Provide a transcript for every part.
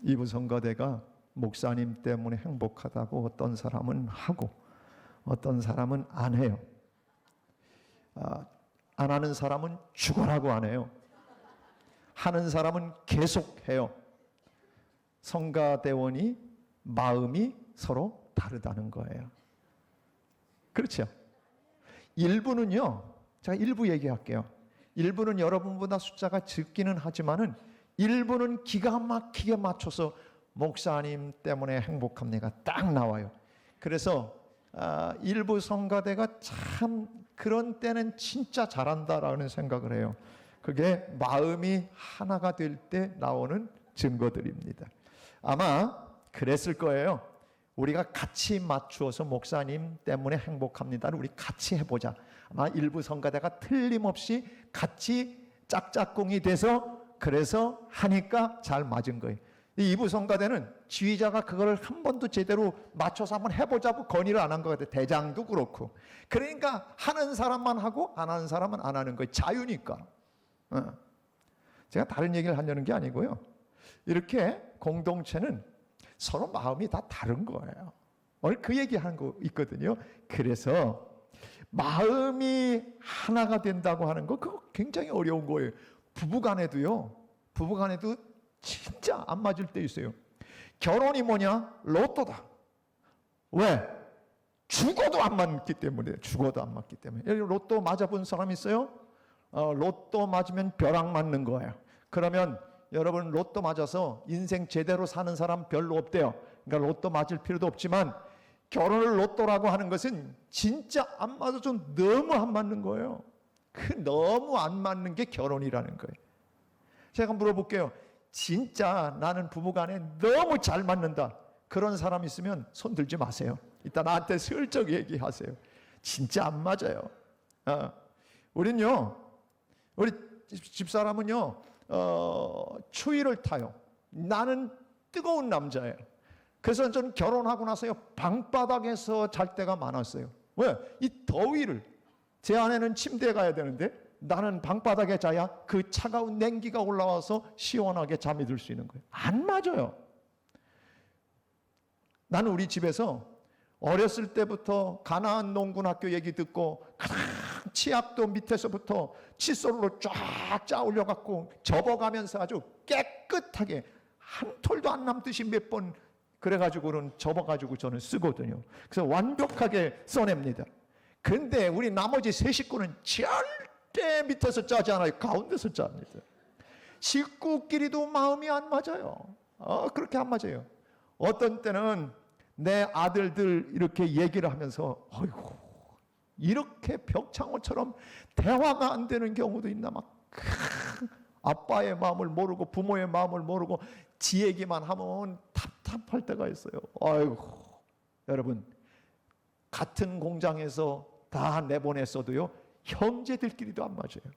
이부 성가대가 목사님 때문에 행복하다고 어떤 사람은 하고 어떤 사람은 안 해요. 안 하는 사람은 죽어라고 안 해요. 하는 사람은 계속 해요. 성가대원이 마음이 서로 다르다는 거예요. 그렇죠? 일부는요, 제가 일부 얘기할게요. 일부는 여러분보다 숫자가 적기는 하지만은 일부는 기가 막히게 맞춰서 목사님 때문에 행복합니다 딱 나와요. 그래서 일부 성가대가 참 그런 때는 진짜 잘한다라는 생각을 해요. 그게 마음이 하나가 될 때 나오는 증거들입니다. 아마 그랬을 거예요. 우리가 같이 맞추어서 목사님 때문에 행복합니다를 우리 같이 해보자. 아마 일부 성가대가 틀림없이 같이 짝짝꿍이 돼서 그래서 하니까 잘 맞은 거예요. 이 이부 성가대는 지휘자가 그걸 한 번도 제대로 맞춰서 한번 해보자고 건의를 안 한 것 같아요. 대장도 그렇고. 그러니까 하는 사람만 하고 안 하는 사람은 안 하는 거예요. 자유니까. 제가 다른 얘기를 하려는 게 아니고요. 이렇게 공동체는 서로 마음이 다 다른 거예요. 오늘 그 얘기하는 거 있거든요. 그래서 마음이 하나가 된다고 하는 거 그거 굉장히 어려운 거예요. 부부간에도 진짜 안 맞을 때 있어요. 결혼이 뭐냐? 로또다. 왜? 죽어도 안 맞기 때문에. 죽어도 안 맞기 때문에. 여기 로또 맞아본 사람 있어요? 로또 맞으면 벼락 맞는 거예요. 그러면 여러분 로또 맞아서 인생 제대로 사는 사람 별로 없대요. 그러니까 로또 맞을 필요도 없지만 결혼을 로또라고 하는 것은 진짜 안 맞아서 너무 안 맞는 거예요. 그 너무 안 맞는 게 결혼이라는 거예요. 제가 물어볼게요. 진짜 나는 부부간에 너무 잘 맞는다. 그런 사람 있으면 손 들지 마세요. 이따 나한테 슬쩍 얘기하세요. 진짜 안 맞아요. 우리 집사람은요, 추위를 타요. 나는 뜨거운 남자예요. 그래서 저는 결혼하고 나서요, 방바닥에서 잘 때가 많았어요. 왜? 이 더위를, 제 아내는 침대에 가야 되는데 나는 방바닥에 자야 그 차가운 냉기가 올라와서 시원하게 잠이 들 수 있는 거예요. 안 맞아요. 나는 우리 집에서 어렸을 때부터 가나안 농군학교 얘기 듣고 치약도 밑에서부터 칫솔로 쫙 짜올려갖고 접어가면서 아주 깨끗하게 한 톨도 안 남듯이 몇 번 그래가지고는 접어가지고 저는 쓰거든요. 그래서 완벽하게 써냅니다. 근데 우리 나머지 세 식구는 절대 밑에서 짜지 않아요. 가운데서 짭니다. 식구끼리도 마음이 안 맞아요. 그렇게 안 맞아요. 어떤 때는 내 아들들 이렇게 얘기를 하면서 어이구 이렇게 벽창호처럼 대화가 안 되는 경우도 있나 막 아빠의 마음을 모르고 부모의 마음을 모르고 지 얘기만 하면 답답할 때가 있어요. 아이고 여러분 같은 공장에서 다 내보냈어도요 형제들끼리도 안 맞아요.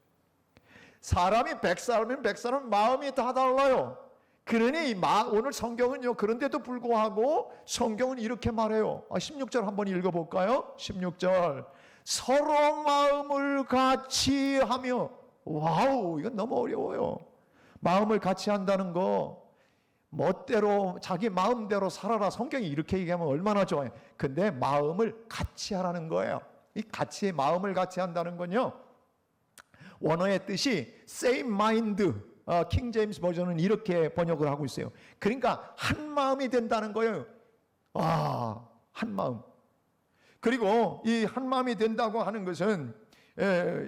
사람이 100사람이면 100사람 마음이 다 달라요. 그러니 오늘 성경은요 그런데도 불구하고 성경은 이렇게 말해요. 16절 한번 읽어볼까요? 16절 서로 마음을 같이 하며. 와우, 이건 너무 어려워요. 마음을 같이 한다는 거 멋대로 자기 마음대로 살아라 성경이 이렇게 얘기하면 얼마나 좋아요. 근데 마음을 같이 하라는 거예요. 이 같이 마음을 같이 한다는 건요 원어의 뜻이 same mind, 킹 제임스 버전은 이렇게 번역을 하고 있어요. 그러니까 한 마음이 된다는 거예요. 한 마음. 그리고 이 한 마음이 된다고 하는 것은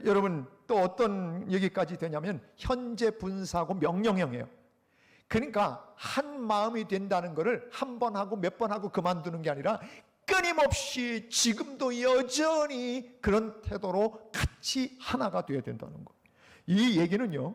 여러분 또 어떤 얘기까지 되냐면 현재 분사하고 명령형이에요. 그러니까 한 마음이 된다는 것을 한 번 하고 몇 번 하고 그만두는 게 아니라 끊임없이 지금도 여전히 그런 태도로 같이 하나가 되어야 된다는 거예요. 이 얘기는요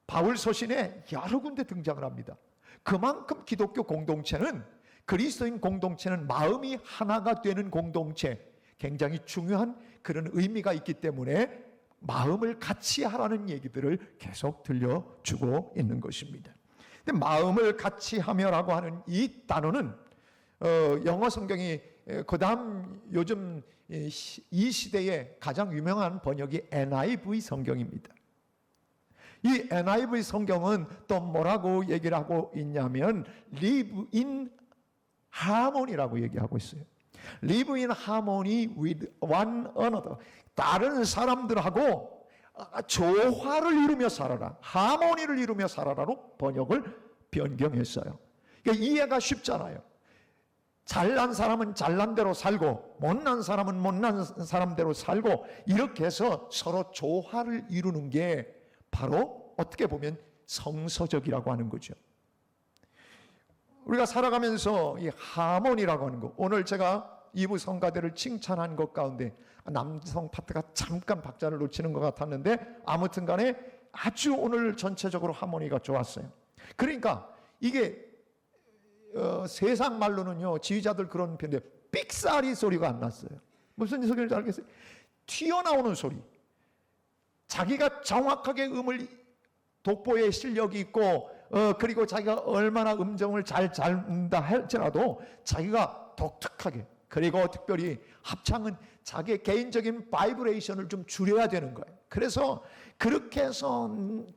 바울 서신에 여러 군데 등장을 합니다. 그만큼 기독교 공동체는 그리스도인 공동체는 마음이 하나가 되는 공동체 굉장히 중요한 그런 의미가 있기 때문에 마음을 같이 하라는 얘기들을 계속 들려주고 있는 것입니다. 근데 마음을 같이 하며라고 하는 이 단어는 영어 성경이 그 다음 요즘 이 시대에 가장 유명한 번역이 NIV 성경입니다. 이 NIV 성경은 또 뭐라고 얘기를 하고 있냐면 live in harmony라고 얘기하고 있어요. live in harmony with one another. 다른 사람들하고 조화를 이루며 살아라, 하모니를 이루며 살아라로 번역을 변경했어요. 그러니까 이해가 쉽잖아요. 잘난 사람은 잘난 대로 살고 못난 사람은 못난 사람대로 살고 이렇게 해서 서로 조화를 이루는 게 바로 어떻게 보면 성서적이라고 하는 거죠. 우리가 살아가면서 이 하모니라고 하는 거, 오늘 제가 2부 성가대를 칭찬한 것 가운데 남성 파트가 잠깐 박자를 놓치는 것 같았는데 아무튼 간에 아주 오늘 전체적으로 하모니가 좋았어요. 그러니까 이게 세상 말로는요, 지휘자들 그런 표현인데 삑사리 소리가 안 났어요. 무슨 소리인지 알겠어요? 튀어나오는 소리. 자기가 정확하게 음을 독보의 실력이 있고 그리고 자기가 얼마나 음정을 잘 잡는다 할지라도 자기가 독특하게, 그리고 특별히 합창은 자기의 개인적인 바이브레이션을 좀 줄여야 되는 거예요. 그래서 그렇게 해서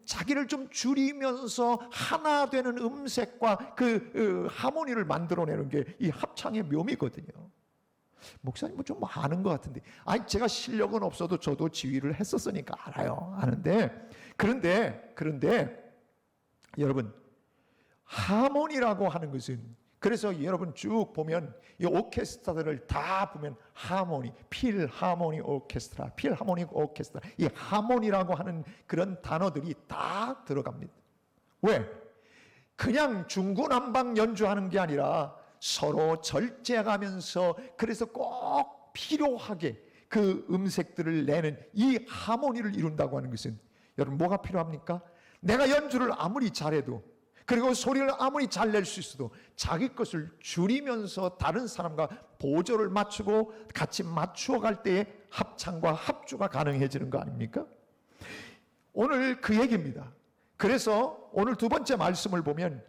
자기를 좀 줄이면서 하나 되는 음색과 그 하모니를 만들어내는 게 이 합창의 묘미거든요. 목사님은 좀 아는 것 같은데, 아니 제가 실력은 없어도 저도 지휘를 했었으니까 알아요. 아는데 그런데 여러분, 하모니라고 하는 것은, 그래서 여러분 쭉 보면 이 오케스트라들을 다 보면 하모니, 필하모니 오케스트라, 필하모닉 오케스트라, 이 하모니라고 하는 그런 단어들이 다 들어갑니다. 왜? 그냥 중구난방 연주하는 게 아니라 서로 절제하면서, 그래서 꼭 필요하게 그 음색들을 내는 이 하모니를 이룬다고 하는 것은, 여러분 뭐가 필요합니까? 내가 연주를 아무리 잘해도, 그리고 소리를 아무리 잘 낼 수 있어도 자기 것을 줄이면서 다른 사람과 보조를 맞추고 같이 맞추어 갈 때에 합창과 합주가 가능해지는 거 아닙니까? 오늘 그 얘기입니다. 그래서 오늘 두 번째 말씀을 보면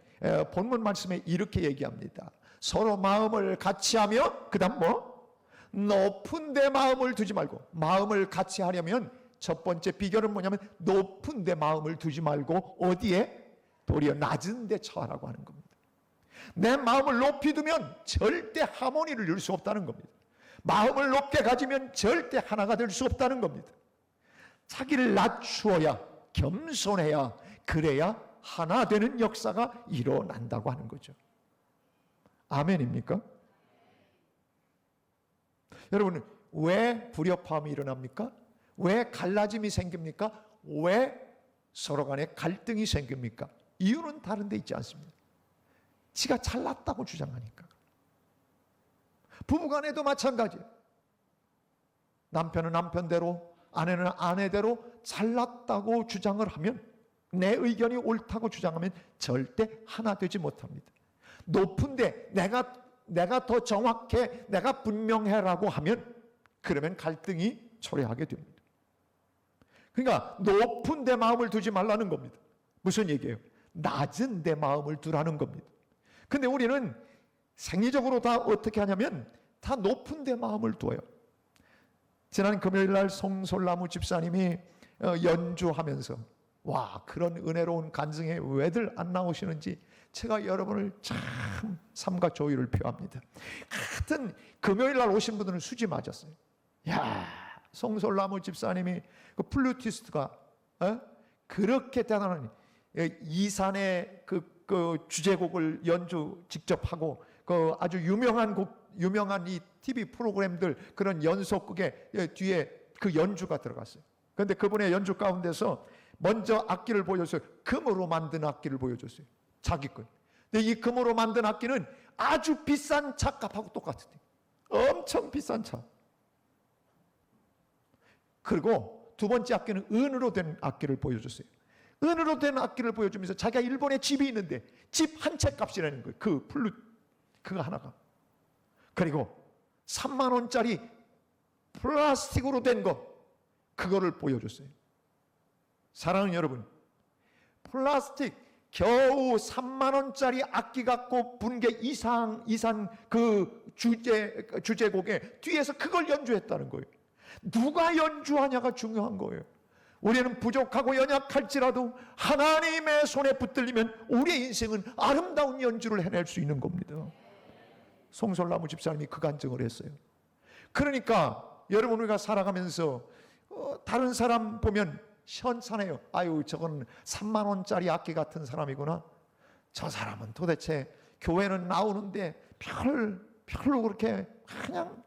본문 말씀에 이렇게 얘기합니다. 서로 마음을 같이 하며, 그 다음 뭐? 높은 데 마음을 두지 말고. 마음을 같이 하려면 첫 번째 비결은 뭐냐면 높은 데 마음을 두지 말고 어디에? 도리어 낮은 데 처하라고 하는 겁니다. 내 마음을 높이 두면 절대 하모니를 이룰 수 없다는 겁니다. 마음을 높게 가지면 절대 하나가 될 수 없다는 겁니다. 자기를 낮추어야, 겸손해야, 그래야 하나 되는 역사가 일어난다고 하는 거죠. 아멘입니까? 여러분, 왜 불협화음이 일어납니까? 왜 갈라짐이 생깁니까? 왜 서로 간에 갈등이 생깁니까? 이유는 다른 데 있지 않습니다. 지가 잘났다고 주장하니까. 부부간에도 마찬가지예요. 남편은 남편대로, 아내는 아내대로 잘났다고 주장을 하면, 내 의견이 옳다고 주장하면 절대 하나 되지 못합니다. 높은데 내가 더 정확해, 내가 분명해라고 하면 그러면 갈등이 초래하게 됩니다. 그러니까 높은 데 마음을 두지 말라는 겁니다. 무슨 얘기예요? 낮은 데 마음을 두라는 겁니다. 근데 우리는 생리적으로 다 어떻게 하냐면 다 높은 데 마음을 두어요. 지난 금요일 날 송솔나무 집사님이 연주하면서, 와, 그런 은혜로운 간증에 왜들 안 나오시는지 제가 여러분을 참 삼가 조의를 표합니다. 하여튼 금요일 날 오신 분들은 수지 맞았어요. 야, 송솔나무 집사님이 그 플루티스트가 그렇게 대단한 이산의 그 주제곡을 연주 직접 하고, 그 아주 유명한 이 TV 프로그램들 그런 연속극에 뒤에 그 연주가 들어갔어요. 그런데 그분의 연주 가운데서 먼저 악기를 보여줬어요. 금으로 만든 악기를 보여줬어요. 자기 거. 근데 이 금으로 만든 악기는 아주 비싼 차값하고 똑같은, 엄청 비싼 차. 그리고 두 번째 악기는 은으로 된 악기를 보여줬어요. 은으로 된 악기를 보여주면서 자기가 일본에 집이 있는데 집 한 채 값이라는 거예요. 그거 하나가. 그리고 3만 원짜리 플라스틱으로 된 거, 그거를 보여줬어요. 사랑하는 여러분, 플라스틱 겨우 3만 원짜리 악기 갖고 분개 이상 그 주제곡에 뒤에서 그걸 연주했다는 거예요. 누가 연주하냐가 중요한 거예요. 우리는 부족하고 연약할지라도 하나님의 손에 붙들리면 우리의 인생은 아름다운 연주를 해낼 수 있는 겁니다. 송솔나무 집사님이 그 간증을 했어요. 그러니까 여러분, 우리가 살아가면서 다른 사람 보면 현찮아요. 아유, 저건 3만 원짜리 악기 같은 사람이구나. 저 사람은 도대체 교회는 나오는데 별로 그렇게 그냥,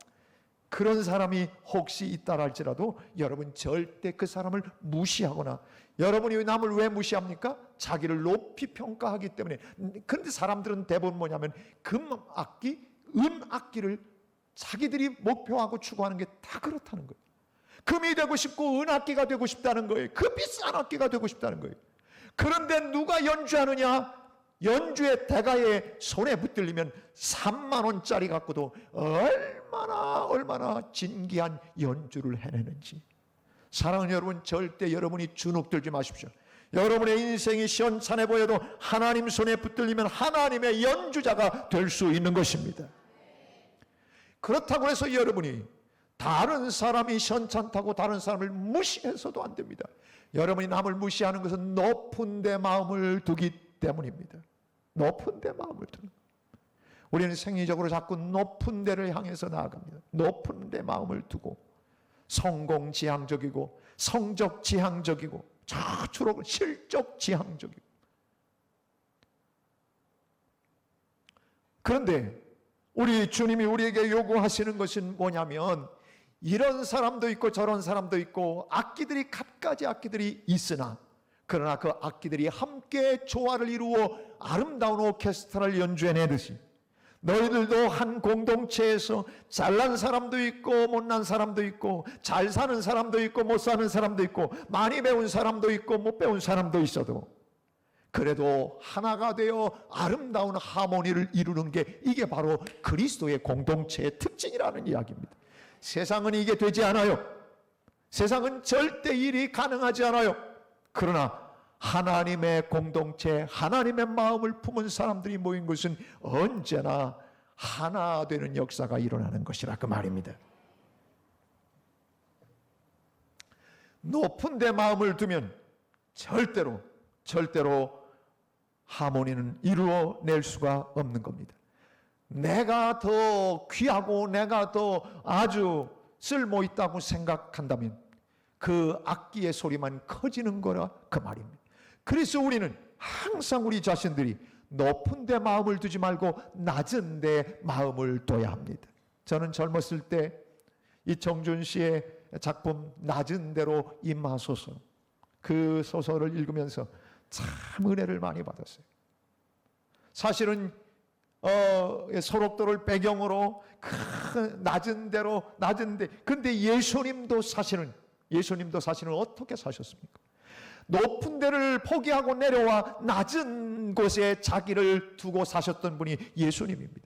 그런 사람이 혹시 있다 할지라도 여러분 절대 그 사람을 무시하거나, 여러분이 남을 왜 무시합니까? 자기를 높이 평가하기 때문에. 그런데 사람들은 대부분 뭐냐면 금악기, 은악기를 자기들이 목표하고 추구하는 게 다 그렇다는 거예요. 금이 되고 싶고 은악기가 되고 싶다는 거예요. 그 비싼 악기가 되고 싶다는 거예요. 그런데 누가 연주하느냐? 연주의 대가의 손에 붙들리면 3만 원짜리 갖고도 얼마나 진기한 연주를 해내는지. 사랑하는 여러분, 절대 여러분이 주눅들지 마십시오. 여러분의 인생이 시원찮아 보여도 하나님 손에 붙들리면 하나님의 연주자가 될 수 있는 것입니다. 그렇다고 해서 여러분이 다른 사람이 시원찮다고 다른 사람을 무시해서도 안 됩니다. 여러분이 남을 무시하는 것은 높은 데 마음을 두기 때문입니다. 높은 데 마음을 두는, 우리는 생리적으로 자꾸 높은 데를 향해서 나아갑니다. 높은 데 마음을 두고 성공지향적이고 성적지향적이고 주로 실적지향적이고. 그런데 우리 주님이 우리에게 요구하시는 것은 뭐냐면, 이런 사람도 있고 저런 사람도 있고 악기들이 갖가지 악기들이 있으나, 그러나 그 악기들이 함께 조화를 이루어 아름다운 오케스트라를 연주해내듯이 너희들도 한 공동체에서 잘난 사람도 있고 못난 사람도 있고 잘 사는 사람도 있고 못 사는 사람도 있고 많이 배운 사람도 있고 못 배운 사람도 있어도 그래도 하나가 되어 아름다운 하모니를 이루는 게, 이게 바로 그리스도의 공동체의 특징이라는 이야기입니다. 세상은 이게 되지 않아요. 세상은 절대 일이 가능하지 않아요. 그러나 하나님의 공동체, 하나님의 마음을 품은 사람들이 모인 것은 언제나 하나 되는 역사가 일어나는 것이라 그 말입니다. 높은 데 마음을 두면 절대로 하모니는 이루어낼 수가 없는 겁니다. 내가 더 귀하고 내가 더 아주 쓸모있다고 생각한다면 그 악기의 소리만 커지는 거라 그 말입니다. 그래서 우리는 항상 우리 자신들이 높은 데 마음을 두지 말고 낮은 데 마음을 둬야 합니다. 저는 젊었을 때 이청준 씨의 작품 낮은 데로 임하소서, 그 소설을 읽으면서 참 은혜를 많이 받았어요. 사실은 소록도를 배경으로 큰 낮은 데로, 낮은데, 근데 예수님도 사실은 어떻게 사셨습니까? 높은 데를 포기하고 내려와 낮은 곳에 자기를 두고 사셨던 분이 예수님입니다.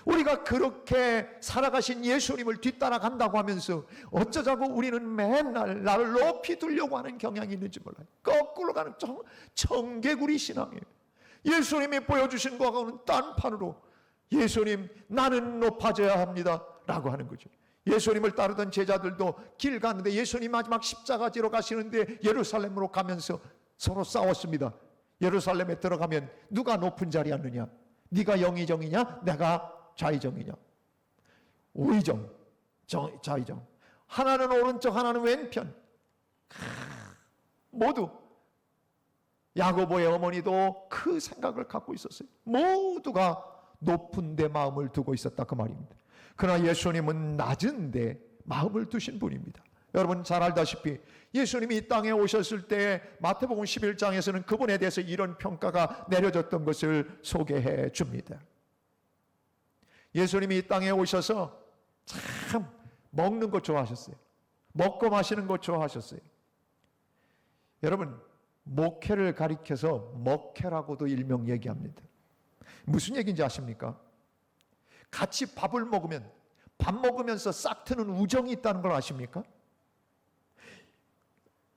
우리가 그렇게 살아가신 예수님을 뒤따라간다고 하면서 어쩌자고 우리는 맨날 나를 높이 두려고 하는 경향이 있는지 몰라요. 거꾸로 가는 청개구리 신앙이에요. 예수님이 보여주신 거하고는 딴판으로 예수님 나는 높아져야 합니다 라고 하는 거죠. 예수님을 따르던 제자들도 길 가는데 예수님 마지막 십자가 지러 가시는데 예루살렘으로 가면서 서로 싸웠습니다. 예루살렘에 들어가면 누가 높은 자리에 앉느냐? 네가 영의정이냐? 내가 좌의정이냐? 우의정, 좌의정. 하나는 오른쪽, 하나는 왼편. 모두 야고보의 어머니도 그 생각을 갖고 있었어요. 모두가 높은 데 마음을 두고 있었다 그 말입니다. 그러나 예수님은 낮은 데 마음을 두신 분입니다. 여러분 잘 알다시피 예수님이 이 땅에 오셨을 때 마태복음 11장에서는 그분에 대해서 이런 평가가 내려졌던 것을 소개해 줍니다. 예수님이 이 땅에 오셔서 참 먹는 것 좋아하셨어요. 먹고 마시는 것 좋아하셨어요. 여러분 목회를 가리켜서 먹회라고도 일명 얘기합니다. 무슨 얘기인지 아십니까? 같이 밥을 먹으면 밥 먹으면서 싹 트는 우정이 있다는 걸 아십니까?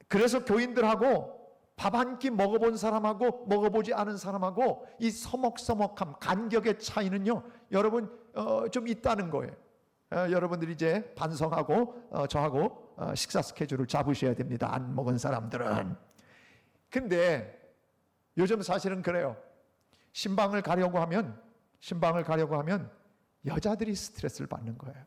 그래서 교인들하고 밥 한 끼 먹어본 사람하고 먹어보지 않은 사람하고 이 서먹서먹함, 간격의 차이는요 여러분 좀 있다는 거예요. 여러분들이 이제 반성하고 저하고 식사 스케줄을 잡으셔야 됩니다. 안 먹은 사람들은. 근데 요즘 사실은 그래요. 신방을 가려고 하면 여자들이 스트레스를 받는 거예요.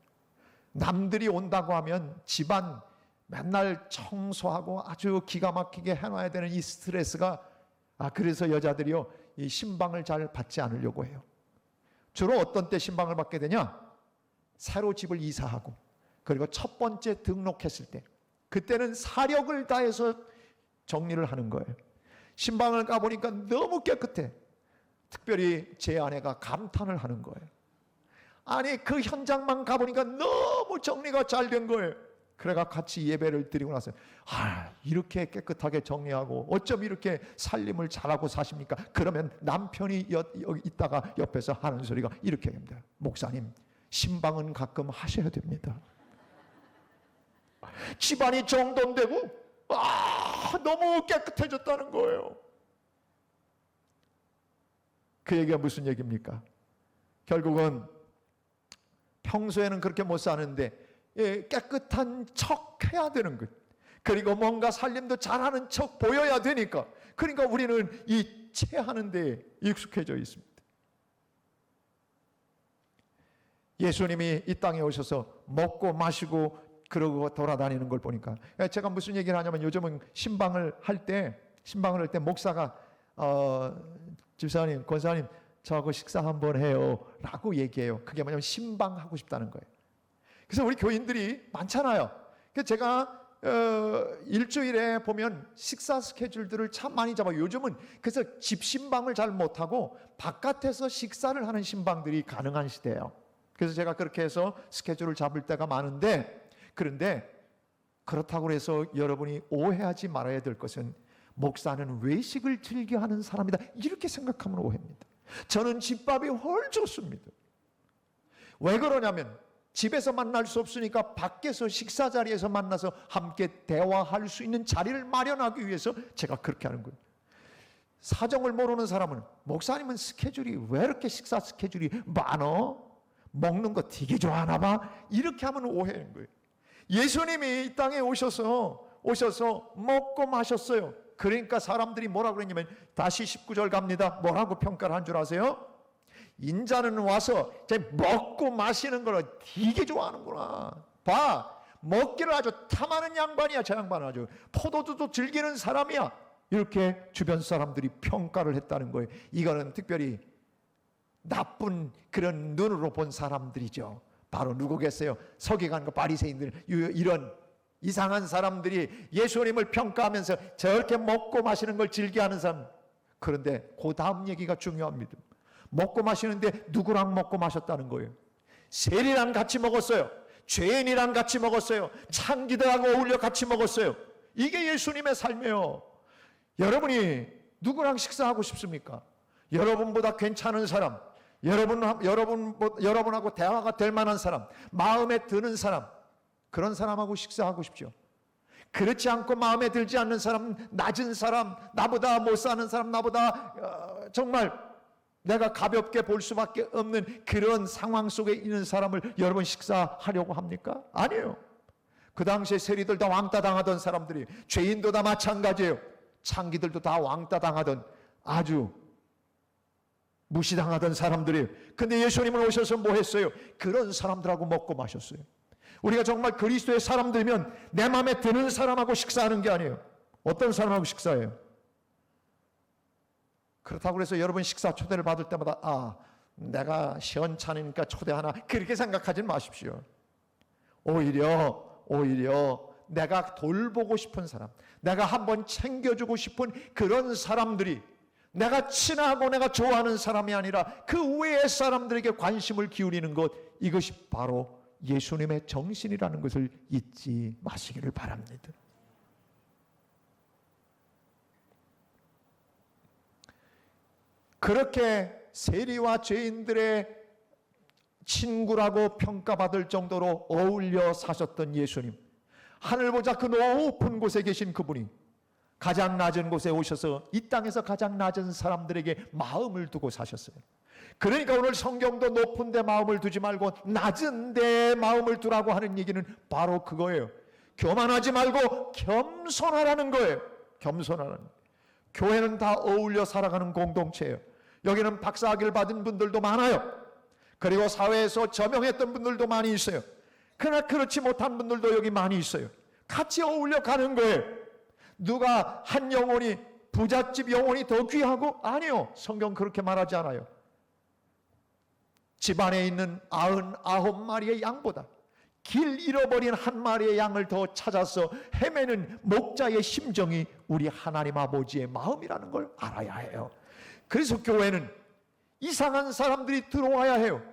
남들이 온다고 하면 집안 맨날 청소하고 아주 기가 막히게 해놔야 되는 이 스트레스가, 그래서 여자들이요, 이 신방을 잘 받지 않으려고 해요. 주로 어떤 때 신방을 받게 되냐? 새로 집을 이사하고, 그리고 첫 번째 등록했을 때, 그때는 사력을 다해서 정리를 하는 거예요. 신방을 가보니까 너무 깨끗해. 특별히 제 아내가 감탄을 하는 거예요. 아니, 그 현장만 가보니까 너무 정리가 잘 된 거예요. 그래가 같이 예배를 드리고 나서, 이렇게 깨끗하게 정리하고 어쩜 이렇게 살림을 잘하고 사십니까? 그러면 남편이 여기 있다가 옆에서 하는 소리가 이렇게 합니다. 목사님, 신방은 가끔 하셔야 됩니다. 집안이 정돈되고 너무 깨끗해졌다는 거예요. 그 얘기가 무슨 얘기입니까? 결국은 평소에는 그렇게 못 사는데 깨끗한 척 해야 되는 것, 그리고 뭔가 살림도 잘하는 척 보여야 되니까, 그러니까 우리는 이 체하는 데 익숙해져 있습니다. 예수님이 이 땅에 오셔서 먹고 마시고 그러고 돌아다니는 걸 보니까, 제가 무슨 얘기를 하냐면, 요즘은 신방을 할 때 목사가 집사님, 권사님, 저하고 식사 한번 해요 라고 얘기해요. 그게 뭐냐면 신방하고 싶다는 거예요. 그래서 우리 교인들이 많잖아요. 그래서 제가 일주일에 보면 식사 스케줄들을 참 많이 잡아요. 요즘은 그래서 집 신방을 잘 못하고 바깥에서 식사를 하는 신방들이 가능한 시대예요. 그래서 제가 그렇게 해서 스케줄을 잡을 때가 많은데, 그런데 그렇다고 해서 여러분이 오해하지 말아야 될 것은, 목사는 외식을 즐겨하는 사람이다 이렇게 생각하면 오해입니다. 저는 집밥이 훨 좋습니다. 왜 그러냐면, 집에서 만날 수 없으니까 밖에서 식사 자리에서 만나서 함께 대화할 수 있는 자리를 마련하기 위해서 제가 그렇게 하는 거예요. 사정을 모르는 사람은, 목사님은 스케줄이 왜 이렇게 식사 스케줄이 많어? 먹는 거 되게 좋아하나 봐? 이렇게 하면 오해인 거예요. 예수님이 이 땅에 오셔서 먹고 마셨어요. 그러니까 사람들이 뭐라 그랬냐면, 다시 19절 갑니다. 뭐라고 평가를 한 줄 아세요? 인자는 와서 먹고 마시는 걸 되게 좋아하는구나. 봐, 먹기를 아주 탐하는 양반이야. 저 양반은 아주 포도주도 즐기는 사람이야. 이렇게 주변 사람들이 평가를 했다는 거예요. 이거는 특별히 나쁜 그런 눈으로 본 사람들이죠. 바로 누구겠어요? 서기관과 바리새인들, 이런 이상한 사람들이 예수님을 평가하면서 저렇게 먹고 마시는 걸 즐겨하는 사람. 그런데 그 다음 얘기가 중요합니다. 먹고 마시는데 누구랑 먹고 마셨다는 거예요? 세리랑 같이 먹었어요. 죄인이랑 같이 먹었어요. 창기들하고 어울려 같이 먹었어요. 이게 예수님의 삶이에요. 여러분이 누구랑 식사하고 싶습니까? 여러분보다 괜찮은 사람, 여러분하고 대화가 될 만한 사람, 마음에 드는 사람, 그런 사람하고 식사하고 싶죠. 그렇지 않고 마음에 들지 않는 사람, 낮은 사람, 나보다 못 사는 사람, 나보다 정말 내가 가볍게 볼 수밖에 없는 그런 상황 속에 있는 사람을 여러분 식사하려고 합니까? 아니에요. 그 당시에 세리들 다 왕따 당하던 사람들이, 죄인도 다 마찬가지예요. 창기들도 다 왕따 당하던, 아주 무시당하던 사람들이. 근데 예수님은 오셔서 뭐 했어요? 그런 사람들하고 먹고 마셨어요. 우리가 정말 그리스도의 사람들이면 내 마음에 드는 사람하고 식사하는 게 아니에요. 어떤 사람하고 식사해요? 그렇다고 해서 여러분 식사 초대를 받을 때마다 내가 시원찮으니까 초대하나, 그렇게 생각하지 마십시오. 오히려 내가 돌보고 싶은 사람, 내가 한번 챙겨주고 싶은 그런 사람들이, 내가 친하고 내가 좋아하는 사람이 아니라 그 외의 사람들에게 관심을 기울이는 것, 이것이 바로 예수님의 정신이라는 것을 잊지 마시기를 바랍니다. 그렇게 세리와 죄인들의 친구라고 평가받을 정도로 어울려 사셨던 예수님, 하늘 보자 그 높은 곳에 계신 그분이 가장 낮은 곳에 오셔서 이 땅에서 가장 낮은 사람들에게 마음을 두고 사셨어요. 그러니까 오늘 성경도 높은 데 마음을 두지 말고 낮은 데 마음을 두라고 하는 얘기는 바로 그거예요. 교만하지 말고 겸손하라는 거예요. 겸손하라는 거예요. 교회는 다 어울려 살아가는 공동체예요. 여기는 박사학위를 받은 분들도 많아요. 그리고 사회에서 저명했던 분들도 많이 있어요. 그러나 그렇지 못한 분들도 여기 많이 있어요. 같이 어울려 가는 거예요. 누가 한 영혼이, 부잣집 영혼이 더 귀하고? 아니요. 성경 그렇게 말하지 않아요. 집안에 있는 99마리의 양보다 길 잃어버린 한 마리의 양을 더 찾아서 헤매는 목자의 심정이 우리 하나님 아버지의 마음이라는 걸 알아야 해요. 그래서 교회는 이상한 사람들이 들어와야 해요.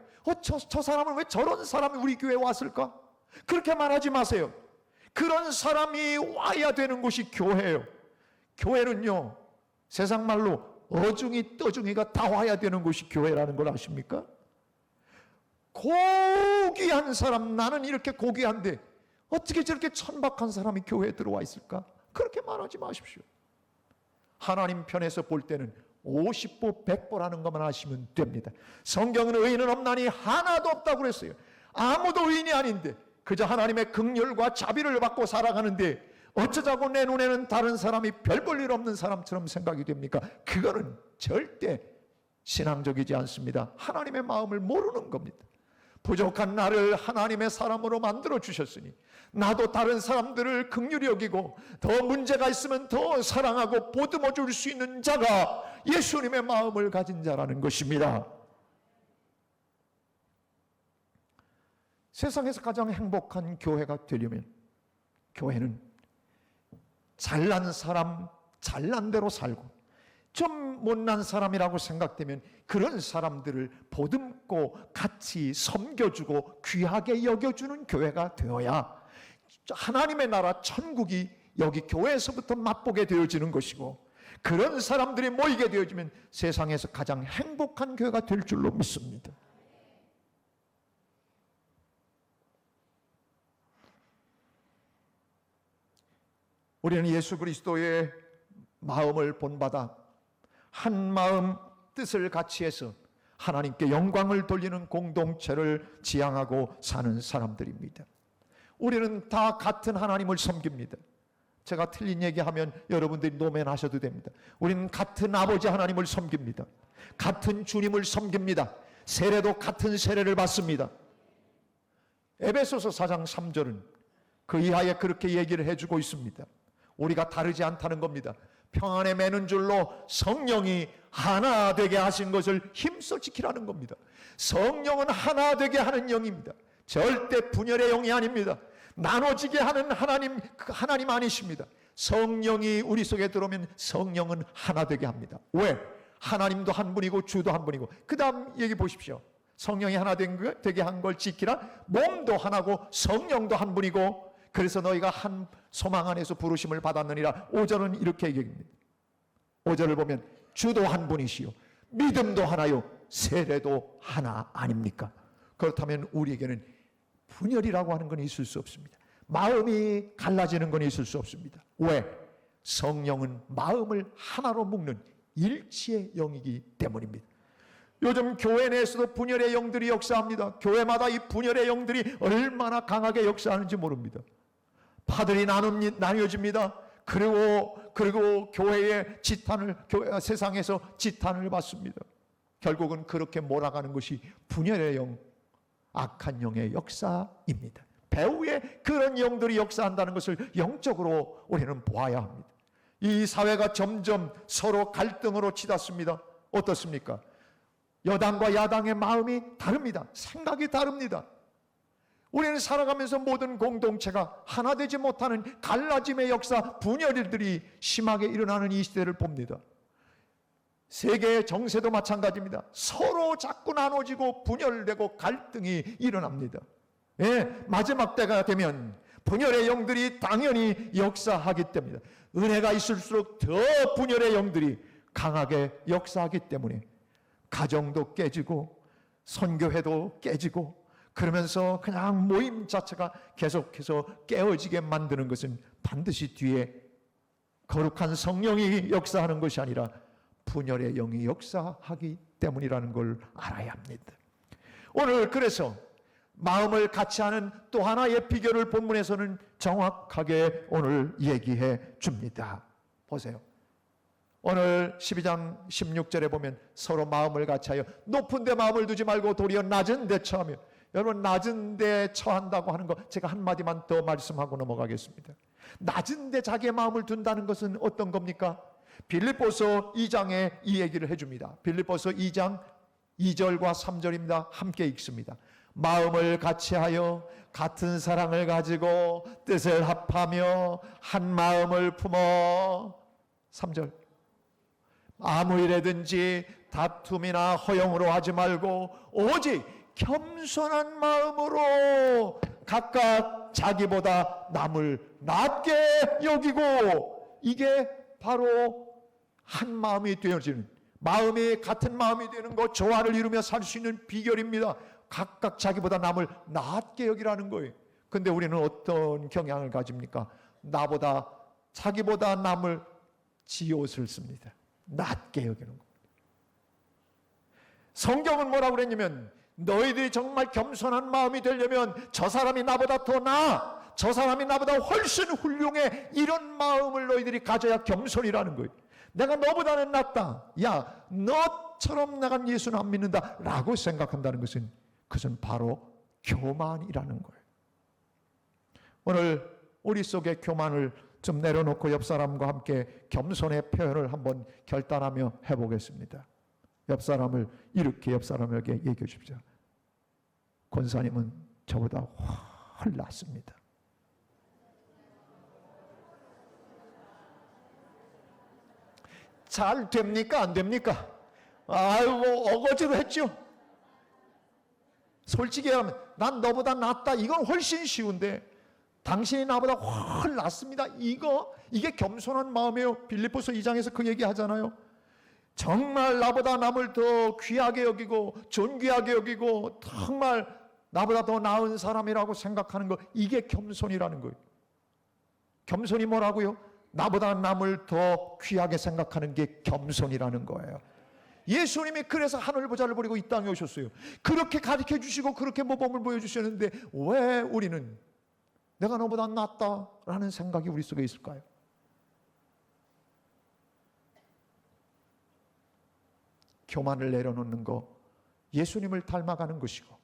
저 사람은 왜 저런 사람이 우리 교회에 왔을까? 그렇게 말하지 마세요. 그런 사람이 와야 되는 곳이 교회예요. 교회는요, 세상 말로 어중이 떠중이가 다 와야 되는 곳이 교회라는 걸 아십니까? 고귀한 사람, 나는 이렇게 고귀한데 어떻게 저렇게 천박한 사람이 교회에 들어와 있을까? 그렇게 말하지 마십시오. 하나님 편에서 볼 때는 50보 100보라는 것만 아시면 됩니다. 성경은 의인은 없나니 하나도 없다고 그랬어요. 아무도 의인이 아닌데 그저 하나님의 긍휼과 자비를 받고 살아가는데 어쩌자고 내 눈에는 다른 사람이 별 볼 일 없는 사람처럼 생각이 됩니까? 그거는 절대 신앙적이지 않습니다. 하나님의 마음을 모르는 겁니다. 부족한 나를 하나님의 사람으로 만들어 주셨으니 나도 다른 사람들을 긍휼히 여기고 더 문제가 있으면 더 사랑하고 보듬어 줄 수 있는 자가 예수님의 마음을 가진 자라는 것입니다. 세상에서 가장 행복한 교회가 되려면 교회는 잘난 사람 잘난 대로 살고 좀 못난 사람이라고 생각되면 그런 사람들을 보듬고 같이 섬겨주고 귀하게 여겨주는 교회가 되어야 하나님의 나라 천국이 여기 교회에서부터 맛보게 되어지는 것이고 그런 사람들이 모이게 되어지면 세상에서 가장 행복한 교회가 될 줄로 믿습니다. 우리는 예수 그리스도의 마음을 본받아 한 마음 뜻을 같이 해서 하나님께 영광을 돌리는 공동체를 지향하고 사는 사람들입니다. 우리는 다 같은 하나님을 섬깁니다. 제가 틀린 얘기하면 여러분들이 노면하셔도 됩니다. 우리는 같은 아버지 하나님을 섬깁니다. 같은 주님을 섬깁니다. 세례도 같은 세례를 받습니다. 에베소서 4장 3절은 그 이하에 그렇게 얘기를 해주고 있습니다. 우리가 다르지 않다는 겁니다. 평안에 매는 줄로 성령이 하나 되게 하신 것을 힘써 지키라는 겁니다. 성령은 하나 되게 하는 영입니다. 절대 분열의 영이 아닙니다. 나눠지게 하는 하나님 아니십니다. 성령이 우리 속에 들어오면 성령은 하나 되게 합니다. 왜? 하나님도 한 분이고 주도 한 분이고 그 다음 얘기 보십시오. 성령이 하나 되게 한 걸 지키라. 몸도 하나고 성령도 한 분이고 그래서 너희가 한 소망 안에서 부르심을 받았느니라. 5절은 이렇게 얘기합니다. 5절을 보면 주도 한 분이시요 믿음도 하나요 세례도 하나 아닙니까? 그렇다면 우리에게는 분열이라고 하는 건 있을 수 없습니다. 마음이 갈라지는 건 있을 수 없습니다. 왜? 성령은 마음을 하나로 묶는 일치의 영이기 때문입니다. 요즘 교회 내에서도 분열의 영들이 역사합니다. 교회마다 이 분열의 영들이 얼마나 강하게 역사하는지 모릅니다. 파들이 나뉘어집니다. 그리고 교회의 세상에서 지탄을 받습니다. 결국은 그렇게 몰아가는 것이 분열의 영, 악한 영의 역사입니다. 배후에 그런 영들이 역사한다는 것을 영적으로 우리는 보아야 합니다. 이 사회가 점점 서로 갈등으로 치닫습니다. 어떻습니까? 여당과 야당의 마음이 다릅니다. 생각이 다릅니다. 우리는 살아가면서 모든 공동체가 하나 되지 못하는 갈라짐의 역사, 분열들이 심하게 일어나는 이 시대를 봅니다. 세계의 정세도 마찬가지입니다. 서로 자꾸 나눠지고 분열되고 갈등이 일어납니다. 마지막 때가 되면 분열의 영들이 당연히 역사하기 때문에 은혜가 있을수록 더 분열의 영들이 강하게 역사하기 때문에 가정도 깨지고 선교회도 깨지고 그러면서 그냥 모임 자체가 계속해서 깨어지게 만드는 것은 반드시 뒤에 거룩한 성령이 역사하는 것이 아니라 분열의 영이 역사하기 때문이라는 걸 알아야 합니다. 오늘 그래서 마음을 같이 하는 또 하나의 비결을 본문에서는 정확하게 오늘 얘기해 줍니다. 보세요. 오늘 12장 16절에 보면 서로 마음을 같이 하여 높은 데 마음을 두지 말고 도리어 낮은 데 처하며, 여러분 낮은 데 처한다고 하는 거 제가 한마디만 더 말씀하고 넘어가겠습니다. 낮은 데 자기의 마음을 둔다는 것은 어떤 겁니까? 빌립보서 2장에 이 얘기를 해줍니다. 빌립보서 2장 2절과 3절입니다. 함께 읽습니다. 마음을 같이하여 같은 사랑을 가지고 뜻을 합하며 한 마음을 품어, 3절, 아무 일에든지 다툼이나 허용으로 하지 말고 오직 겸손한 마음으로 각각 자기보다 남을 낮게 여기고, 이게 바로 한 마음이 되어지는, 마음이 같은 마음이 되는 것, 조화를 이루며 살 수 있는 비결입니다. 각각 자기보다 남을 낮게 여기라는 거예요. 근데 우리는 어떤 경향을 가집니까? 나보다, 자기보다 남을 지옷을 씁니다. 낮게 여기는 겁니다. 성경은 뭐라고 그랬냐면, 너희들이 정말 겸손한 마음이 되려면 저 사람이 나보다 더 나아, 저 사람이 나보다 훨씬 훌륭해, 이런 마음을 너희들이 가져야 겸손이라는 거예요. 내가 너보다는 낫다, 야 너처럼 나간 예수는 안 믿는다 라고 생각한다는 것은, 그것은 바로 교만이라는 거예요. 오늘 우리 속의 교만을 좀 내려놓고 옆 사람과 함께 겸손의 표현을 한번 결단하며 해보겠습니다. 옆 사람을 이렇게 옆 사람에게 얘기해 주십시오. 권사님은 저보다 훨 낫습니다. 잘 됩니까? 안 됩니까? 아이고 어거지로 했죠. 솔직히 하면 난 너보다 낫다, 이건 훨씬 쉬운데 당신이 나보다 훨 낫습니다, 이게 겸손한 마음이에요. 빌립보서 2장에서 그 얘기 하잖아요. 정말 나보다 남을 더 귀하게 여기고 존귀하게 여기고 정말 나보다 더 나은 사람이라고 생각하는 거, 이게 겸손이라는 거예요. 겸손이 뭐라고요? 나보다 남을 더 귀하게 생각하는 게 겸손이라는 거예요. 예수님이 그래서 하늘보좌를 버리고 이 땅에 오셨어요. 그렇게 가르쳐 주시고 그렇게 모범을 보여주셨는데 왜 우리는 내가 너보다 낫다라는 생각이 우리 속에 있을까요? 교만을 내려놓는 거, 예수님을 닮아가는 것이고,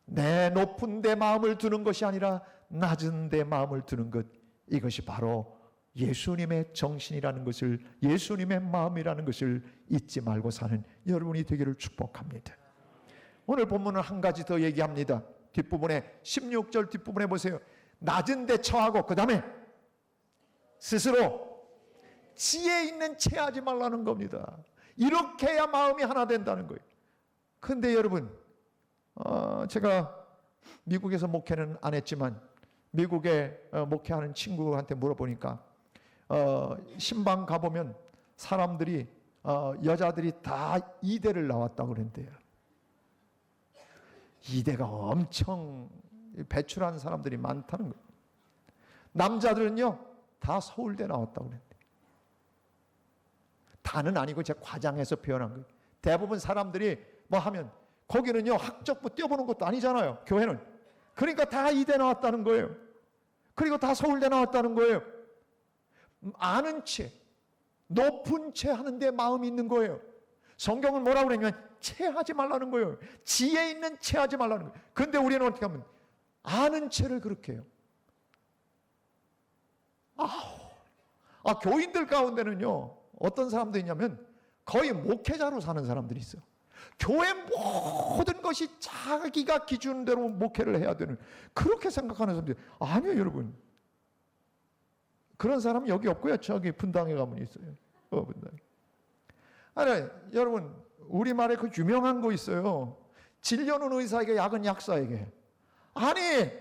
내 높은 데 마음을 두는 것이 아니라 낮은 데 마음을 두는 것, 이것이 바로 예수님의 정신이라는 것을, 예수님의 마음이라는 것을 잊지 말고 사는 여러분이 되기를 축복합니다. 오늘 본문은 한 가지 더 얘기합니다. 뒷부분에 16절 뒷부분에 보세요. 낮은 데 처하고 그 다음에 스스로 지혜 있는 체하지 말라는 겁니다. 이렇게 해야 마음이 하나 된다는 거예요. 그런데 여러분, 제가 미국에서 목회는 안 했지만 미국에 목회하는 친구한테 물어보니까 신방 가보면 사람들이 여자들이 다 이대를 나왔다고 그랬대요. 이대가 엄청 배출한 사람들이 많다는 거예요. 남자들은요 다 서울대 나왔다고 그랬대요. 다는 아니고 제가 과장해서 표현한 거예요. 대부분 사람들이 뭐 하면 거기는요 학적부 떼어보는 것도 아니잖아요, 교회는. 그러니까 다 이대 나왔다는 거예요. 그리고 다 서울대 나왔다는 거예요. 아는 채, 높은 채 하는데 마음이 있는 거예요. 성경은 뭐라고 그러냐면 채하지 말라는 거예요. 지혜 있는 채하지 말라는 거예요. 그런데 우리는 어떻게 하면 아는 채를 그렇게 해요. 교인들 가운데는요 어떤 사람들이 있냐면 거의 목회자로 사는 사람들이 있어요. 교회 모든 것이 자기가 기준대로 목회를 해야 되는, 그렇게 생각하는 사람들이 아니에요. 여러분, 그런 사람은 여기 없고요. 저기 분당에 가면 있어요. 분당. 아니 여러분, 우리말에 그 유명한 거 있어요. 진료는 의사에게, 약은 약사에게. 아니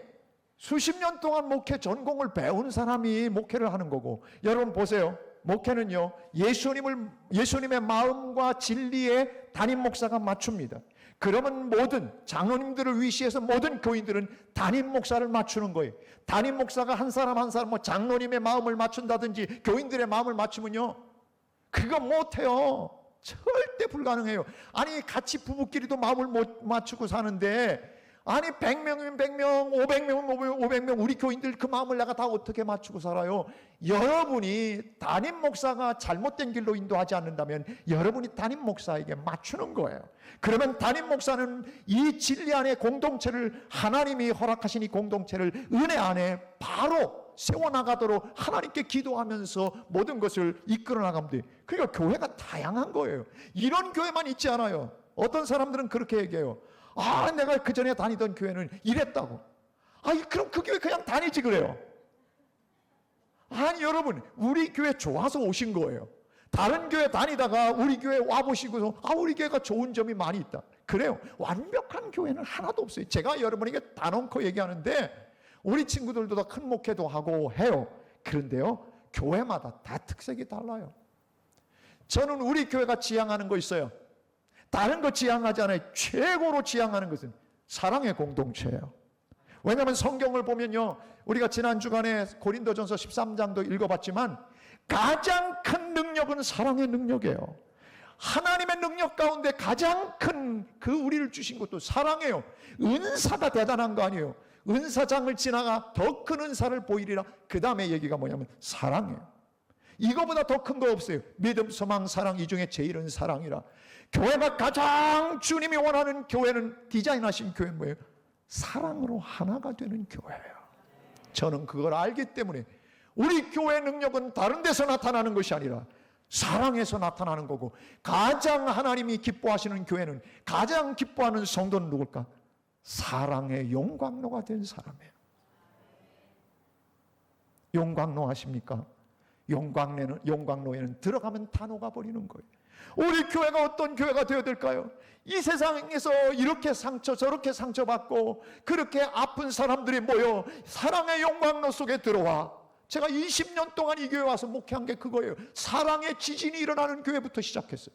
수십 년 동안 목회 전공을 배운 사람이 목회를 하는 거고, 여러분 보세요. 목회는요 예수님의 마음과 진리에 담임 목사가 맞춥니다. 그러면 모든 장로님들을 위시해서 모든 교인들은 담임 목사를 맞추는 거예요. 담임 목사가 한 사람 한 사람 뭐 장로님의 마음을 맞춘다든지 교인들의 마음을 맞추면요 그거 못해요. 절대 불가능해요. 아니 같이 부부끼리도 마음을 못 맞추고 사는데 아니 100명이면 100명, 500명이면 500명 우리 교인들 그 마음을 내가 다 어떻게 맞추고 살아요? 여러분이 담임 목사가 잘못된 길로 인도하지 않는다면 여러분이 담임 목사에게 맞추는 거예요. 그러면 담임 목사는 이 진리 안에 공동체를, 하나님이 허락하신 이 공동체를 은혜 안에 바로 세워나가도록 하나님께 기도하면서 모든 것을 이끌어 나가면 돼요. 그러니까 교회가 다양한 거예요. 이런 교회만 있지 않아요. 어떤 사람들은 그렇게 얘기해요. 아, 내가 그 전에 다니던 교회는 이랬다고. 아니, 그럼 그 교회 그냥 다니지 그래요. 아니, 여러분, 우리 교회 좋아서 오신 거예요. 다른 교회 다니다가 우리 교회 와보시고서 아, 우리 교회가 좋은 점이 많이 있다. 그래요. 완벽한 교회는 하나도 없어요. 제가 여러분에게 단언코 얘기하는데 우리 친구들도 다 큰 목회도 하고 해요. 그런데요, 교회마다 다 특색이 달라요. 저는 우리 교회가 지향하는 거 있어요. 다른 거 지향하지 않아요. 최고로 지향하는 것은 사랑의 공동체예요. 왜냐하면 성경을 보면요, 우리가 지난 주간에 고린도전서 13장도 읽어봤지만 가장 큰 능력은 사랑의 능력이에요. 하나님의 능력 가운데 가장 큰 그 우리를 주신 것도 사랑이에요. 은사가 대단한 거 아니에요. 은사장을 지나가 더 큰 은사를 보이리라. 그 다음에 얘기가 뭐냐면 사랑이에요. 이거보다 더 큰 거 없어요. 믿음, 소망, 사랑, 이 중에 제일은 사랑이라. 교회가 가장 주님이 원하는 교회는, 디자인하신 교회는 뭐예요? 사랑으로 하나가 되는 교회예요. 저는 그걸 알기 때문에 우리 교회 능력은 다른 데서 나타나는 것이 아니라 사랑에서 나타나는 거고, 가장 하나님이 기뻐하시는 교회는, 가장 기뻐하는 성도는 누굴까? 사랑의 용광로가 된 사람이에요. 용광로 아십니까? 용광로에는 들어가면 다 녹아버리는 거예요. 우리 교회가 어떤 교회가 되어야 될까요? 이 세상에서 이렇게 상처 저렇게 상처받고 그렇게 아픈 사람들이 모여 사랑의 용광로 속에 들어와. 제가 20년 동안 이 교회 와서 목회한 게 그거예요. 사랑의 지진이 일어나는 교회부터 시작했어요.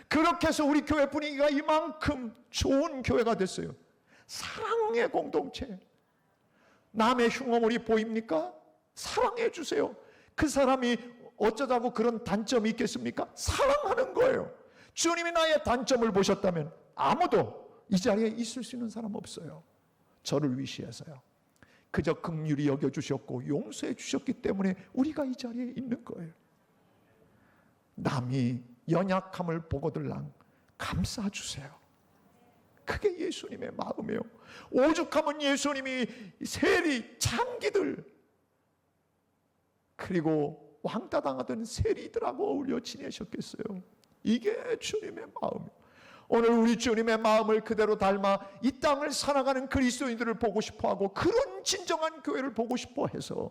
그렇게 해서 우리 교회 분위기가 이만큼 좋은 교회가 됐어요. 사랑의 공동체. 남의 흉어물이 보입니까? 사랑해 주세요. 그 사람이 어쩌자고 그런 단점이 있겠습니까? 사랑하는 거예요. 주님이 나의 단점을 보셨다면 아무도 이 자리에 있을 수 있는 사람 없어요. 저를 위시해서요. 그저 긍휼히 여겨주셨고 용서해 주셨기 때문에 우리가 이 자리에 있는 거예요. 남이 연약함을 보고들랑 감싸주세요. 그게 예수님의 마음이에요. 오죽하면 예수님이 세리, 창기들, 그리고 왕따 당하던 세리들하고 어울려 지내셨겠어요. 이게 주님의 마음이에요. 오늘 우리 주님의 마음을 그대로 닮아 이 땅을 살아가는 그리스도인들을 보고 싶어하고 그런 진정한 교회를 보고 싶어해서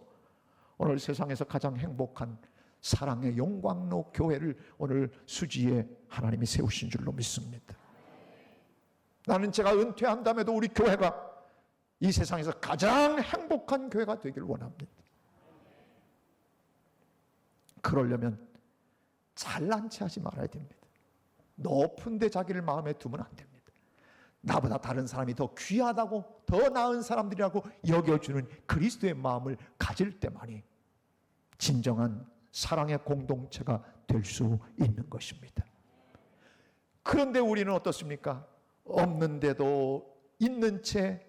오늘 세상에서 가장 행복한 사랑의 용광로 교회를 오늘 수지에 하나님이 세우신 줄로 믿습니다. 나는 제가 은퇴한다음에도 우리 교회가 이 세상에서 가장 행복한 교회가 되길 원합니다. 그러려면 잘난 체 하지 말아야 됩니다. 높은 데 자기를 마음에 두면 안 됩니다. 나보다 다른 사람이 더 귀하다고, 더 나은 사람들이라고 여겨주는 그리스도의 마음을 가질 때만이 진정한 사랑의 공동체가 될 수 있는 것입니다. 그런데 우리는 어떻습니까? 없는데도 있는 채,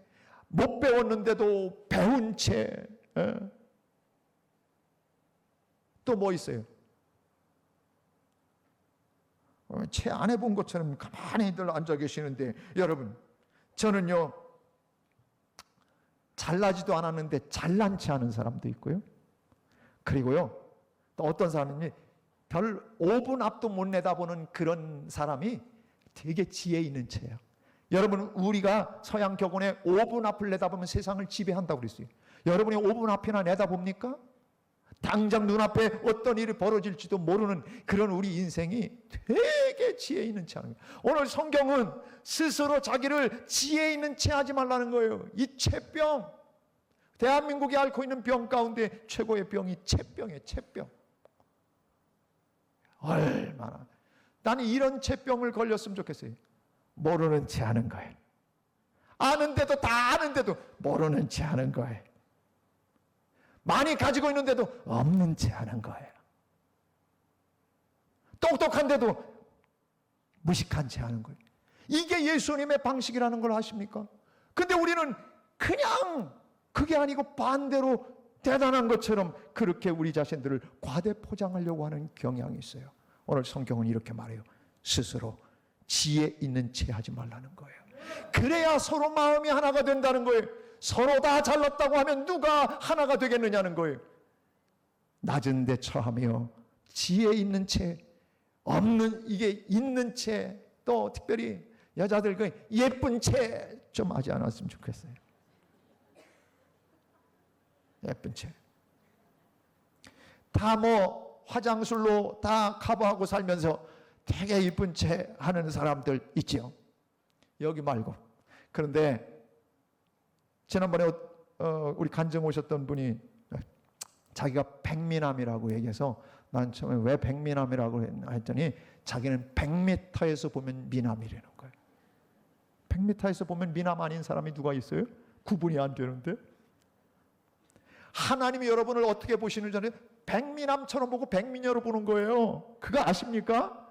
못 배웠는데도 배운 채, 또 뭐 있어요? 채 안 해본 것처럼 가만히들 앉아 계시는데, 여러분, 저는요 잘나지도 않았는데 잘난 체 하는 사람도 있고요. 그리고요 또 어떤 사람이 별 5분 앞도 못 내다보는 그런 사람이 되게 지혜 있는 체예요. 여러분, 우리가 서양 격언에 5분 앞을 내다보면 세상을 지배한다고 그랬어요. 여러분이 5분 앞이나 내다봅니까? 당장 눈앞에 어떤 일이 벌어질지도 모르는 그런 우리 인생이 되게 지혜 있는 채 하는 거예요. 오늘 성경은 스스로 자기를 지혜 있는 채 하지 말라는 거예요. 이 채병, 대한민국이 앓고 있는 병 가운데 최고의 병이 채병이에요. 채병. 얼마나 나는 이런 채병을 걸렸으면 좋겠어요. 모르는 채 하는 거예요. 아는데도, 다 아는데도 모르는 채 하는 거예요. 많이 가지고 있는데도 없는 채 하는 거예요. 똑똑한데도 무식한 채 하는 거예요. 이게 예수님의 방식이라는 걸 아십니까? 근데 우리는 그냥 그게 아니고 반대로 대단한 것처럼 그렇게 우리 자신들을 과대 포장하려고 하는 경향이 있어요. 오늘 성경은 이렇게 말해요. 스스로 지혜 있는 채 하지 말라는 거예요. 그래야 서로 마음이 하나가 된다는 거예요. 서로 다 잘났다고 하면 누가 하나가 되겠느냐는 거예요. 낮은 데 처하며 지혜 있는 채, 없는 이게 있는 채, 또 특별히 여자들 그 예쁜 채 좀 하지 않았으면 좋겠어요. 예쁜 채. 다 뭐 화장술로 다 커버하고 살면서 되게 예쁜 채 하는 사람들 있죠. 여기 말고. 그런데 지난번에 우리 간증 오셨던 분이 자기가 백미남이라고 얘기해서 난 처음에 왜 백미남이라고 했더니 자기는 100m에서 보면 미남이라는 거예요. 100m에서 보면 미남 아닌 사람이 누가 있어요? 구분이 안 되는데. 하나님이 여러분을 어떻게 보시는지 아세요? 백미남처럼 보고 백미녀로 보는 거예요. 그거 아십니까?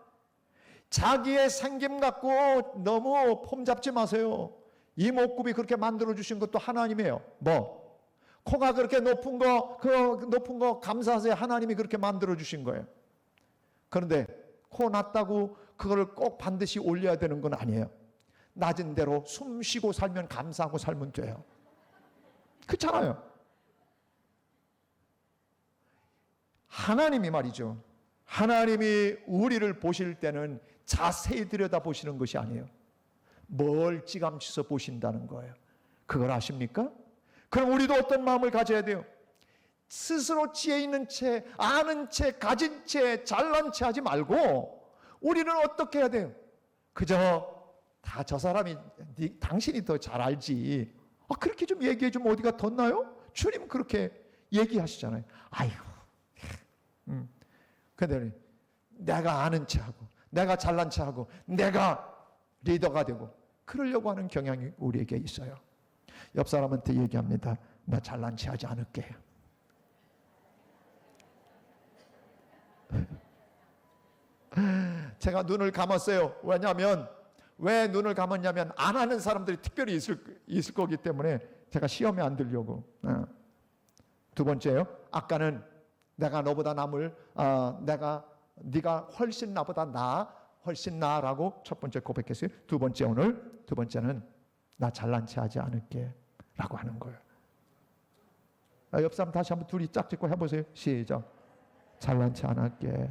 자기의 생김 갖고 너무 폼 잡지 마세요. 이목구비 그렇게 만들어 주신 것도 하나님이에요. 뭐 코가 그렇게 높은 거 감사하세요. 하나님이 그렇게 만들어 주신 거예요. 그런데 코 낮다고 그거를 꼭 반드시 올려야 되는 건 아니에요. 낮은 대로 숨 쉬고 살면 감사하고 살면 돼요. 그렇잖아요. 하나님이 말이죠. 하나님이 우리를 보실 때는 자세히 들여다보시는 것이 아니에요. 멀찌감치서 보신다는 거예요. 그걸 아십니까? 그럼 우리도 어떤 마음을 가져야 돼요? 스스로 지혜 있는 채, 아는 채, 가진 채, 잘난 채 하지 말고 우리는 어떻게 해야 돼요? 그저 다 저 사람이 당신이 더 잘 알지. 그렇게 좀 얘기해 주면 어디가 덧나요? 주님 그렇게 얘기하시잖아요. 아이고. 근데 내가 아는 체하고 내가 잘난 체하고 내가 리더가 되고 그러려고 하는 경향이 우리에게 있어요. 옆 사람한테 얘기합니다. 나 잘난 체하지 않을게. 제가 눈을 감았어요. 왜냐하면 왜 눈을 감았냐면 안 하는 사람들이 특별히 있을 거기 때문에 제가 시험에 안 들려고. 두 번째요. 아까는 내가 너보다 남을 네가 훨씬 나보다 훨씬 나라고 첫 번째 고백했어요. 두 번째는 나 잘난 체 하지 않을게 라고 하는 거예요. 옆 사람 다시 한번 둘이 짝짓고 해보세요. 시작. 잘난 체 안 할게.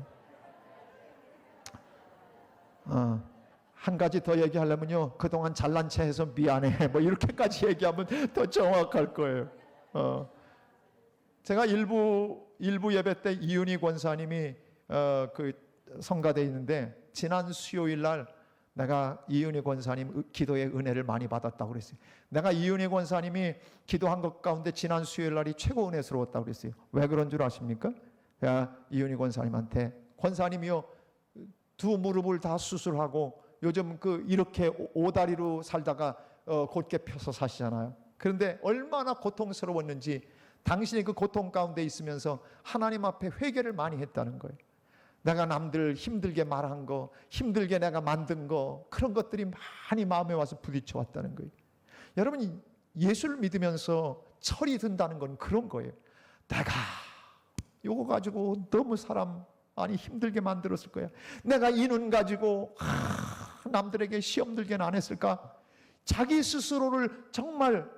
한 가지 더 얘기하려면요. 그동안 잘난 체 해서 미안해. 뭐 이렇게까지 얘기하면 더 정확할 거예요. 제가 일부 예배 때 이윤희 권사님이 그 성가대에 있는데 지난 수요일 날 내가 이윤희 권사님 기도의 은혜를 많이 받았다고 그랬어요. 내가 이윤희 권사님이 기도한 것 가운데 지난 수요일 날이 최고 은혜스러웠다고 그랬어요. 왜 그런 줄 아십니까? 이윤희 권사님한테 권사님이요 두 무릎을 다 수술하고 요즘 이렇게 오다리로 살다가 곧게 펴서 사시잖아요. 그런데 얼마나 고통스러웠는지 당신이 그 고통 가운데 있으면서 하나님 앞에 회개를 많이 했다는 거예요. 내가 남들 힘들게 말한 거, 힘들게 내가 만든 거 그런 것들이 많이 마음에 와서 부딪혀 왔다는 거예요. 여러분이 예수를 믿으면서 철이 든다는 건 그런 거예요. 내가 이거 가지고 너무 사람 많이 힘들게 만들었을 거야. 내가 이 눈 가지고 남들에게 시험 들게는 안 했을까? 자기 스스로를 정말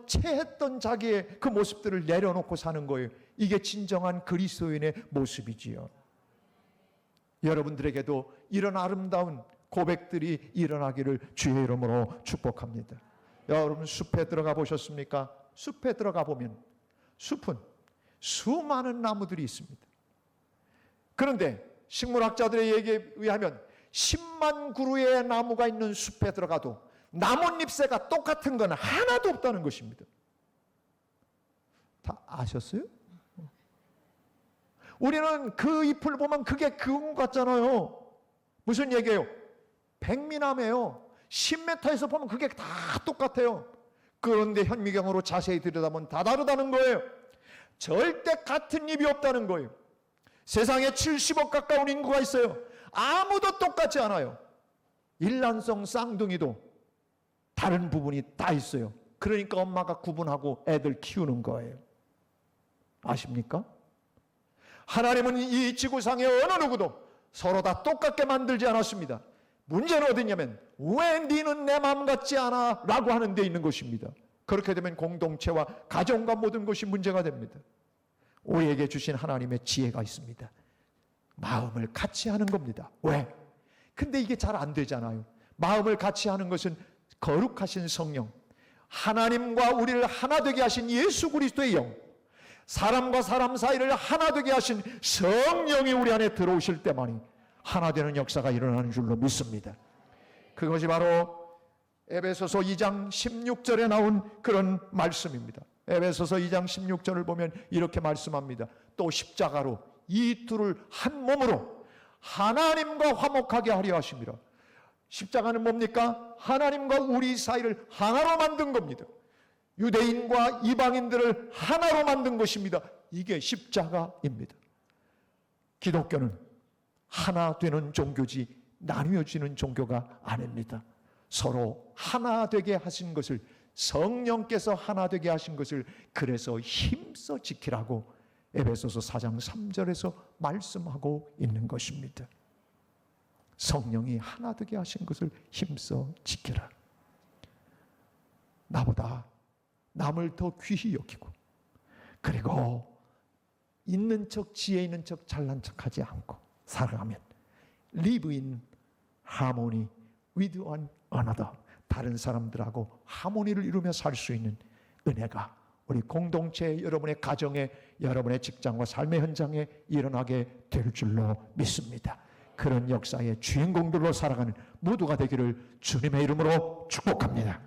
체했던 자기의 그 모습들을 내려놓고 사는 거예요. 이게 진정한 그리스도인의 모습이지요. 여러분들에게도 이런 아름다운 고백들이 일어나기를 주의 이름으로 축복합니다. 여러분 숲에 들어가 보셨습니까? 숲에 들어가 보면 숲은 수많은 나무들이 있습니다. 그런데 식물학자들의 얘기에 의하면 10만 그루의 나무가 있는 숲에 들어가도 나뭇잎새가 똑같은 건 하나도 없다는 것입니다. 다 아셨어요? 우리는 그 잎을 보면 그게 그거 같잖아요. 무슨 얘기예요? 백미나무예요. 10m에서 보면 그게 다 똑같아요. 그런데 현미경으로 자세히 들여다보면 다 다르다는 거예요. 절대 같은 잎이 없다는 거예요. 세상에 70억 가까운 인구가 있어요. 아무도 똑같지 않아요. 일란성 쌍둥이도 다른 부분이 다 있어요. 그러니까 엄마가 구분하고 애들 키우는 거예요. 아십니까? 하나님은 이 지구상의 어느 누구도 서로 다 똑같게 만들지 않았습니다. 문제는 어디냐면 왜 너는 내 마음 같지 않아? 라고 하는 데 있는 것입니다. 그렇게 되면 공동체와 가정과 모든 것이 문제가 됩니다. 우리에게 주신 하나님의 지혜가 있습니다. 마음을 같이 하는 겁니다. 왜? 근데 이게 잘 안 되잖아요. 마음을 같이 하는 것은 거룩하신 성령, 하나님과 우리를 하나 되게 하신 예수 그리스도의 영, 사람과 사람 사이를 하나 되게 하신 성령이 우리 안에 들어오실 때만이 하나 되는 역사가 일어나는 줄로 믿습니다. 그것이 바로 에베소서 2장 16절에 나온 그런 말씀입니다. 에베소서 2장 16절을 보면 이렇게 말씀합니다. 또 십자가로 이 둘을 한 몸으로 하나님과 화목하게 하려 하심이라. 십자가는 뭡니까? 하나님과 우리 사이를 하나로 만든 겁니다. 유대인과 이방인들을 하나로 만든 것입니다. 이게 십자가입니다. 기독교는 하나 되는 종교지 나뉘어지는 종교가 아닙니다. 서로 하나 되게 하신 것을, 성령께서 하나 되게 하신 것을 그래서 힘써 지키라고 에베소서 4장 3절에서 말씀하고 있는 것입니다. 성령이 하나 되게 하신 것을 힘써 지키라. 나보다 남을 더 귀히 여기고, 그리고 있는 척, 지혜 있는 척, 잘난 척하지 않고 살아가면 live in harmony with one another, 다른 사람들하고 하모니를 이루며 살 수 있는 은혜가 우리 공동체, 여러분의 가정에, 여러분의 직장과 삶의 현장에 일어나게 될 줄로 믿습니다. 그런 역사의 주인공들로 살아가는 모두가 되기를 주님의 이름으로 축복합니다.